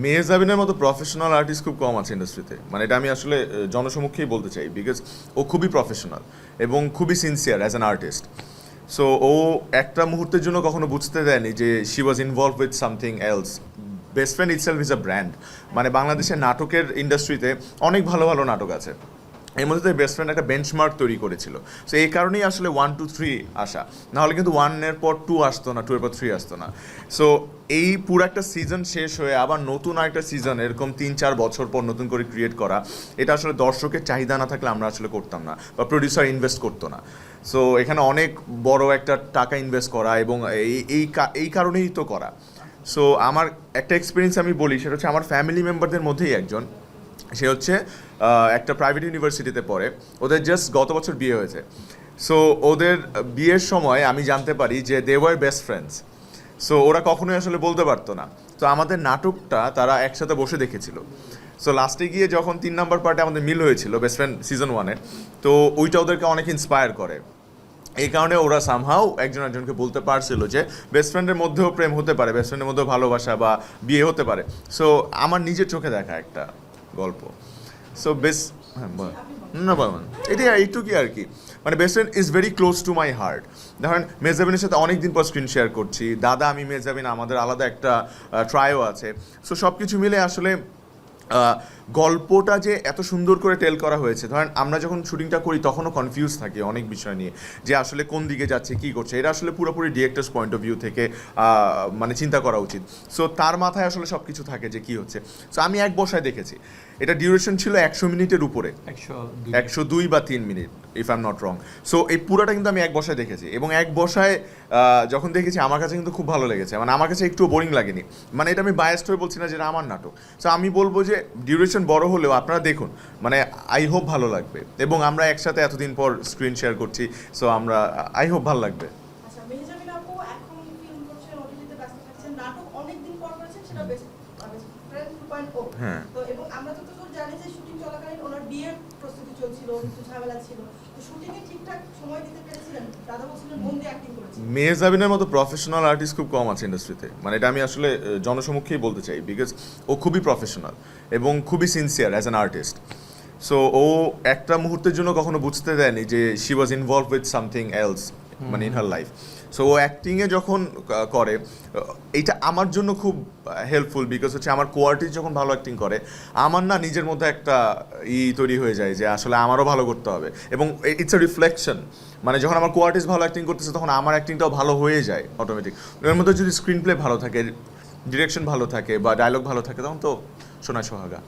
মেহজাবিনের মতো professional artist খুব কম আছে ইন্ডাস্ট্রিতে, মানে এটা আমি আসলে জনসমক্ষেই বলতে চাই, বিকজ ও খুবই প্রফেশনাল এবং খুবই sincere as an artist. So ও একটা মুহূর্তের জন্য কখনো বুঝতে দেয়নি যে she was involve with something else. Best friend itself is a brand. মানে বাংলাদেশের নাটকের ইন্ডাস্ট্রিতে অনেক ভালো ভালো নাটক আছে, এর মধ্যে বেস্ট ফ্রেন্ড একটা বেঞ্চমার্ক তৈরি করেছিল। সো এই কারণেই আসলে 1, 2, 3 আসা, নাহলে কিন্তু 1-এর পর 2 আসতো না, 2-এর পর 3 আসতো না। সো এই পুরো একটা সিজন শেষ হয়ে আবার নতুন আরেকটা সিজন এরকম 3-4 বছর পর নতুন করে ক্রিয়েট করা, এটা আসলে দর্শকের চাহিদা না থাকলে আমরা আসলে করতাম না, বা প্রডিউসার ইনভেস্ট করতো না। সো এখানে অনেক বড় একটা টাকা ইনভেস্ট করা এবং এই কারণেই তো করা। সো আমার একটা এক্সপিরিয়েন্স আমি বলি, সেটা হচ্ছে আমার ফ্যামিলি মেম্বারদের মধ্যেই একজন, সে হচ্ছে একটা প্রাইভেট ইউনিভার্সিটিতে পড়ে, ওদের জাস্ট গত বছর বিয়ে হয়েছে। সো ওদের বিয়ের সময় আমি জানতে পারি যে they were best friends. So ওরা কখনোই আসলে বলতে পারতো না। তো আমাদের নাটকটা তারা একসাথে বসে দেখেছিল। সো লাস্টে গিয়ে যখন 3 নম্বর পার্টে আমাদের মিল হয়েছিল বেস্ট ফ্রেন্ড সিজন 1-এ, তো ওইটা ওদেরকে অনেক ইন্সপায়ার করে। এই কারণে ওরা সামহাও একজন একজনকে বলতে পারছিল যে বেস্ট ফ্রেন্ডের মধ্যেও প্রেম হতে পারে, বেস্ট ফ্রেন্ডের মধ্যেও ভালোবাসা বা বিয়ে হতে পারে। সো আমার নিজের চোখে দেখা একটা গল্প। সো হ্যাঁ না বলুন, এটা এইটুকুই আর কি। মানে best friend is very close to my heart. ধরেন মেহজাবিনের সাথে অনেক দিন পর স্ক্রিন শেয়ার করছি, দাদা আমি মেহজাবিন আমাদের আলাদা একটা ট্রায়ও আছে। সো সব কিছু মিলে আসলে গল্পটা যে এত সুন্দর করে টেল করা হয়েছে। ধরেন আমরা যখন শুটিংটা করি তখনও কনফিউজ থাকি অনেক বিষয় নিয়ে, যে আসলে কোন দিকে যাচ্ছে, কী করছে। এটা আসলে পুরোপুরি ডিরেক্টরস পয়েন্ট অফ ভিউ থেকে মানে চিন্তা করা উচিত। সো তার মাথায় আসলে সব কিছু থাকে যে কী হচ্ছে। সো আমি এক বসায় দেখেছি, এটা ডিউরেশন ছিল 100 মিনিটের উপরে, 102 বা 3 minute if I am not wrong. So এই পুরোটা কিন্তু আমি এক বসায় দেখেছি, এবং এক বসায় যখন দেখেছি আমার কাছে কিন্তু খুব ভালো লেগেছে। মানে আমার কাছে একটু বোরিং লাগেনি। মানে এটা আমি বায়াসড হয়ে বলছি না যে এটা আমার নাটক। সো আমি বলবো যে ডিউরেশন বড় হলেও আপনারা দেখুন, মানে আই হোপ ভালো লাগবে। এবং আমরা একসাথে এতদিন পর স্ক্রিন শেয়ার করছি, সো আমরা আই হোপ ভালো লাগবে। আচ্ছা, মেহজাবিন আপু এখন ফিল্ম করছেন, ওটিটিতে ব্যস্ত থাকছেন, নাটক অনেক দিন পর করেছেন, সেটা বেস্ট ফ্রেন্ড 2.0। হ্যাঁ, তো এবং আমরা যতদূর জানি যে শুটিং চলাকালীন ওনার বিয়ের প্রস্তুতি চলছিল, একটু ঝামেলা ছিল, তো শুটিংয়ে ঠিকঠাক সময় দিতে পেরেছিলেন? দাদা বলছিলেন মন দিয়ে অ্যাক্টিং করেছেন। মেহজাবিনের মতো প্রফেশনাল আর্টিস্ট খুব কম আছে ইন্ডাস্ট্রিতে, মানে এটা আমি আসলে জনসমক্ষেই বলতে চাই, বিকজ ও খুবই প্রফেশনাল এবং খুবই sincere as an artist. So ও একটা মুহূর্তের জন্য কখনো বুঝতে দেয়নি যে she was involve with something else, মানে ইন হার লাইফ। সো ও অ্যাক্টিংয়ে যখন করে, এইটা আমার জন্য খুব হেল্পফুল, বিকজ হচ্ছে আমার কোয়ার্টিস্ট যখন ভালো অ্যাক্টিং করে, আমার না নিজের মধ্যে একটা তৈরি হয়ে যায় যে আসলে আমারও ভালো করতে হবে, এবং ইটস আ রিফ্লেকশন। মানে যখন আমার কোয়ার্টিস্ট ভালো অ্যাক্টিং করতেছে তখন আমার অ্যাক্টিংটাও ভালো হয়ে যায় অটোমেটিক। এর মধ্যে যদি স্ক্রিন প্লে ভালো থাকে, ডিরেকশন ভালো থাকে বা ডায়লগ ভালো থাকে, তখন তো সোনায় সোহাগা।